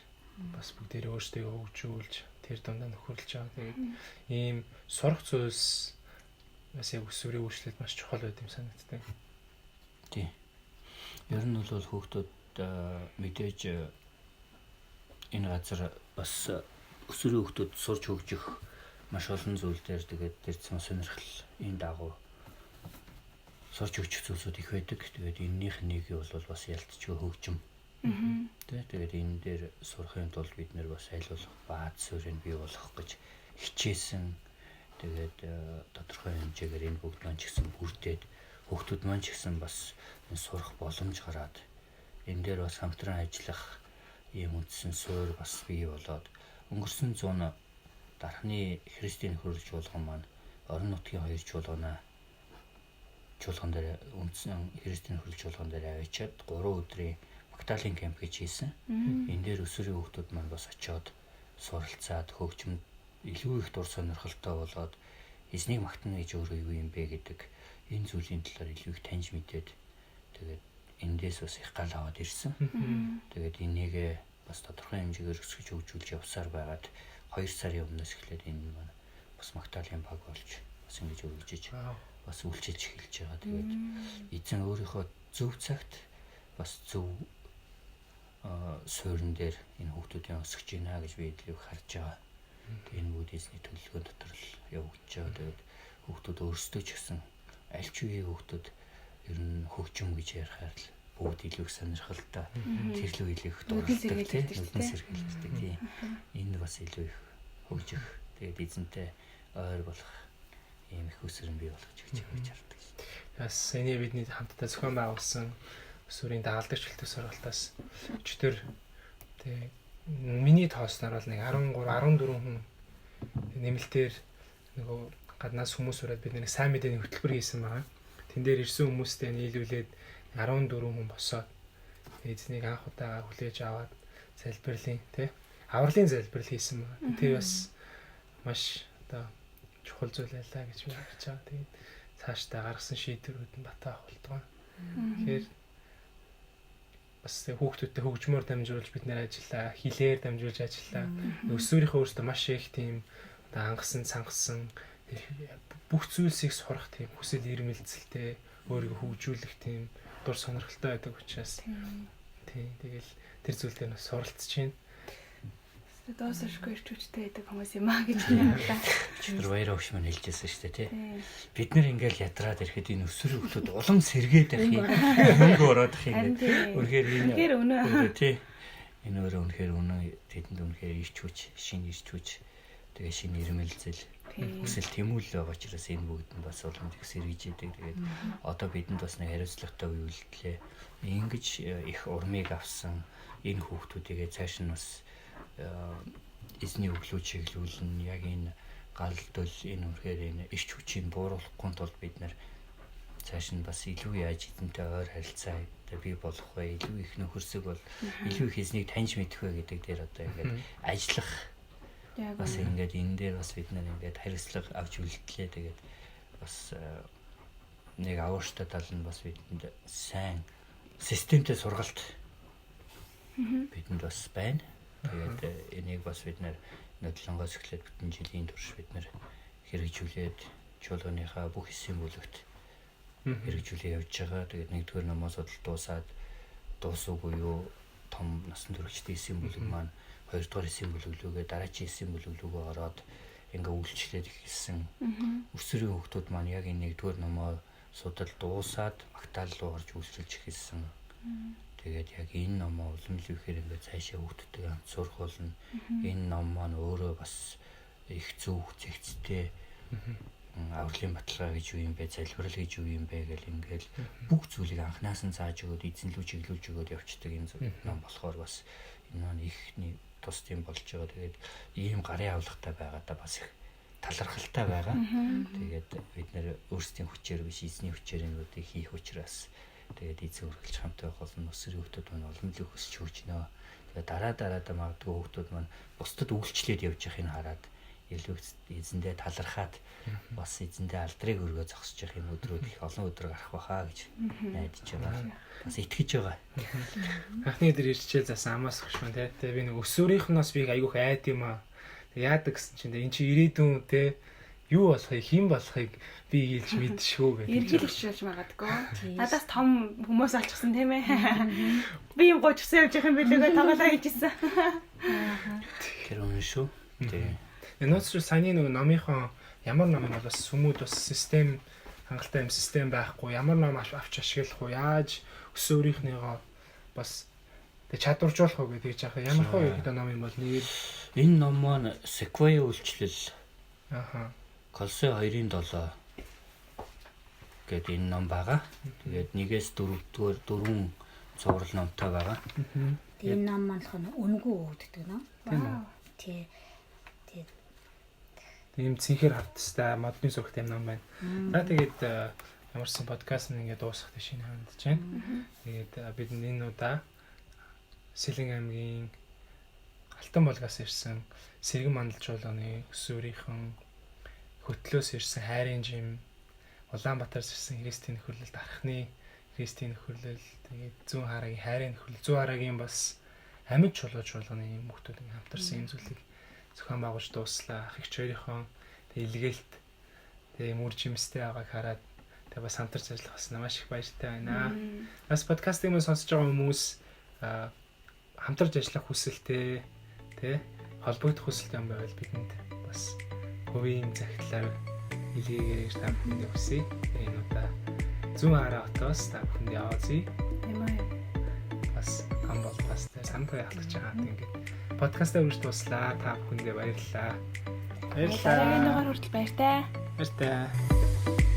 бас бүгдээрээ өөрсдөө хөгжүүлж тэр дундаа нөхөрлөж байгаа. Тэгээд ийм сурах зүйлс бас яг өсвөрийн үйлчлэлд маш чухал байд юм санагддаг. Тийм. Ер нь бол хүүхдүүд мэдээж энэ газар бас өсвөрийн хүүхдүүд сурч хөгжих маш олон зүйл дээр тэгээд дэрцэн сонирхол энэ дагуу сурч хөгжих зүйлсүүд их байдаг. Тэгээд энэнийх нэг бол бас ялцчгүй хөгжим. Тэгээд энэ дээр сурахын тулд бид нэр бас аль болох бааз суурийг бий болгох гэж хичээсэн. Тэгээд тодорхой хэмжээгээр энэ бүгд маань ч гэсэн бүрдээд хүүхдүүд маань ч гэсэн бас сурах боломж гараад энэ дээр бас хамтран ажиллах ийм үндсэн суурь бас бий болоод өнгөрсөн 100 дархны христийн хөрөлж чуулган маань орон нутгийн хоёр чуулган дээр үндсэн христийн хөрөлж чуулган дээр авчиад 3 өдрийн Магдалины камп гэж хийсэн. Энэ дээр өсвөрийн хүүхдүүд маань бас очиод суралцаад хөгжмөд илүү их дур сонирхолтой болоод эзнийг магтана гэж өөрөө юу юм бэ гэдэг энэ зүйлийн талаар илүү их таньж мэдээд тэгээд эндээс бас их гал аваад ирсэн. Тэгээд энийг бас тодорхой хэмжээгээр өсгөж хөгжүүлж явсаар байгаад 2 сарын өмнөөс эхлээд энэ маань бас Магдалины баг болж бас ингэж үргэлжиж бас үйлчилж эхэлж байгаа. Тэгээд эзэн өөрийнхөө зөв цагт бас зөв суурин дээр энэ хүүхдүүдийн өсгөж байна гэж би илүү харж байгаа. Энэ бүгд эзний төлөвлөгөө дотор л явагдаж байгаа. Тэгээд хүүхдүүд өөрсдөө ч гэсэн аль ч үеийн хүүхдүүд ер нь хөгжим гэж ярихаар л бүгд илүү их сонирхолтой тэрлүү илүү их дурддаг тийм сэргэлддэг тийм. Энэ бас илүү их хөгжих тэгээд эзэнтэй ойр болох ийм их өсвөр бий болгож гэж хардаг. Бас энийг бидний хамтдаа зохион байгуулсан өсвөрийн дагалдагч хэлтэх сургалтаас өчтөр тэг миний тоосноор бол нэг 13 14 хүн нэмэлтээр нөгөө гаднаас хүмүүс ураад бид нэг сайн мэдээний хөтөлбөр хийсэн байгаа. Тэн дээр ирсэн хүмүүстэй нийлүүлээд 14 хүн босоод эзнийг анх удаа хүлээж аваад залбирлын тий авралын залбирал хийсэн байгаа. Тэр бас маш одоо чухал зүйл байлаа гэж би харж байгаа. Тэгээд цаашдаа гаргасан шийдвэрүүд нь батаа болдгоо. Тэгэхээр бас хүүхдүүдтэй хөгжмөөр дамжуулж бид нэр ажиллаа, хилээр дамжуулж ажиллаа. Өсвөрийнхөө өөртөө маш их тийм одоо ангасан, цангасан бүх зүйлсийг сурах тийм хүсэл эрмэлзэлтэй өөрийгөө хөгжүүлэх тийм дур сонирхолтой байдаг учраас тийм тэгэл тэр зүйл дээр бас суралцж байна. Доосошгүй ирчүүчтэй байдаг хүмүүс юм аа гэж хэлээ. Чөтөр баяраа өгш мань хэлжсэн шүү дээ тий. Бид нэр ингээл ядраад ирэхэд энэ өсвөр хөлтөд улам сэргээд байх юм. Мөнгө ороод их юм. Үнэхээр өнөө тий. Энэ өөрөө үнэхээр өнөө тэдэнд үнэхээр ирч хүч, шинэ ирч хүч, тэгээ шинэ ирмэлзэл хүсэл тэмүүлэл байгаа учраас энэ бүгд нь бас улам их сэргийж идэг. Тэгээд одоо бидэнд бас нэг хариуцлагатай үе үлдлээ. Ингэж их урмыг авсан энэ хүүхдүүдийгээ цааш нь бас эзний өглөө чиглүүлэн яг энэ галдал энэ үрхээр энэ иш хүчийг бууруулахгүй тулд бид нар цааш нь бас илүү яаж эзэнтэй ойр харилцаа бий болох вэ, илүү их нөхөрсөг бол илүү их эзнийг таньж мэдэх вэ гэдэг дээр одоо ингээд ажиллах бас ингээд энэ дээр бас бид нар ингээд хариуцлага авч үлдлээ. Тэгээд бас нэг авууштай тал нь бас бидэнд сайн системтэй сургалт бидэнд бас байна. Тэгээд энийг бас бид нэр нодлонгоос эхлээд бүтэн жилийн турш бид нэр хэрэгжүүлээд чуулганыхаа бүх хэсгийн бүлэгт хэрэгжүүлээ явж байгаа. Тэгээд нэгдүгээр намаа судал дуусаад дуусаагүй юу том насан туршидын хэсгийн бүлэг маань хоёрдугаар хэсгийн бүлэглүүгээ дараагийн хэсгийн бүлэглүүгээ ороод ингээ үйлчлээд ихсэн. Өсвөрийн хүүхдүүд маань яг энэ нэгдүгээр намаа судал дуусаад магтаал руу орж үйлчлж эхэлсэн. Тэгээд яг энэ ном уламжлалхээр ингээд цаашаа хүүхдүүдтэй хамт сурах болно. Энэ ном маань өөрөө бас их зөв зэгцтэй авралын баталгаа гэж юу юм бэ, залбирал гэж юу юм бэ гэл ингээд бүх зүйлийг анханаас нь зааж өгөөд эзэнлүү чиглүүлж өгөөд явцдаг энэ ном болохоор бас энэ маань ихний тус тийм болж байгаа. Тэгээд ийм гарын авлагатай байгаадаа бас их талархалтай байгаа. Тэгээд бид нэр өөрсдийн хүчээр биш эзний хүчээр энүүдийг хийх учраас тэгээд эзэн үргэлж хамтаа байх болно. Өсвөрийн хүүхдүүд маань уламжлалыг хүсч хөгжнө. Тэгээд дараа магадгүй хүүхдүүд маань бусдад үйлчлээд явж явахыг хараад илүү эзэндээ талархаад бас эзэндээ алдрыг өргөө зогсож явах юм өдрүүд их олон өдөр гарах байхаа гэж найдаж байгаа. Бас итгэж байгаа. Анхны өдөр ирчээ засан амаас хөшмөн тий. Тэгээ би нэг өсвөрийнхноос би айгүйх айд юм аа. Яадаг гэсэн чинь энэ чи ирээдүйн тий юу болохыг хэн болохыг би хэлж мэдшгүй гэдэг. Эргэлж шилж магадгүй. Надаас том хүмүүс олчихсан тийм ээ. Би юм гоочсон явж байгаа юм билээ тоглоо хийжсэн. Тэр үнэн шүү. Тий. Энэс ч саяны нэг номынхон ямар ном нь бас сүмүүд бас систем хангалттай юм систем байхгүй. Ямар ном авч ашиглах уу? Яаж өсвөрийнхнийгоо бас тэг чадваржуулах уу гэдэг яах вэ? Ямар хөө гэдэг ном юм бол нэг энэ ном маань Sequoia үйлчлэл. Колсе 2-7 гэдэг энэ ном байгаа. Тэгээд 1-4 цуврал номтой байгаа. Энэ ном маань үнгүй өгдөг ном. Тий. Тийм цэнхэр хавтастай модны зургтай ном байна. За тэгээд ямарсан подкаст нь ингээд дуусах тийш хандж байна. Тэгээд бид энэ удаа Сэлэн аймгийн Алтан болгоос ирсэн Сэргэн мандал чуулганы өсвөрийнхэн хөтлөөс ирсэн хайрын жим, Улаанбаатараас ирсэн Христийн нөхөрлөлд архны Христийн нөхөрлөл, тэгээд Зүүн харагийн хайрын нөхөрлөл, Зүүн харагийн бас амьд чуулганы хүмүүстүүд хамтарсан юм зүйлийг зохион байгуулж дууслаа. Ах их хоёрынхон тэг илгээлт тэг мөр жимстэй байгааг хараад тэг бас хамтарч ажиллах бас маш их баяртай байна. Бас подкастыг мөн сонсож байгаа хүмүүс хамтарч ажиллах хүсэлтэй тэг холбогдох хүсэлтэй юм байвал бидэнд бас хувийн захидлаар илгээгээд та бүхэнд хүсье. Энэ удаа Зүүн хараа хотоос та бүхэнд яваазъя. Тийм ээ. Бас хамболтастай сандраа хатгаж байгаа ингээд подкастаа үргэлж туслаа. Та бүхэндээ баярлалаа. Дараагийн дугаар хүртэл баяртай. Баяртай.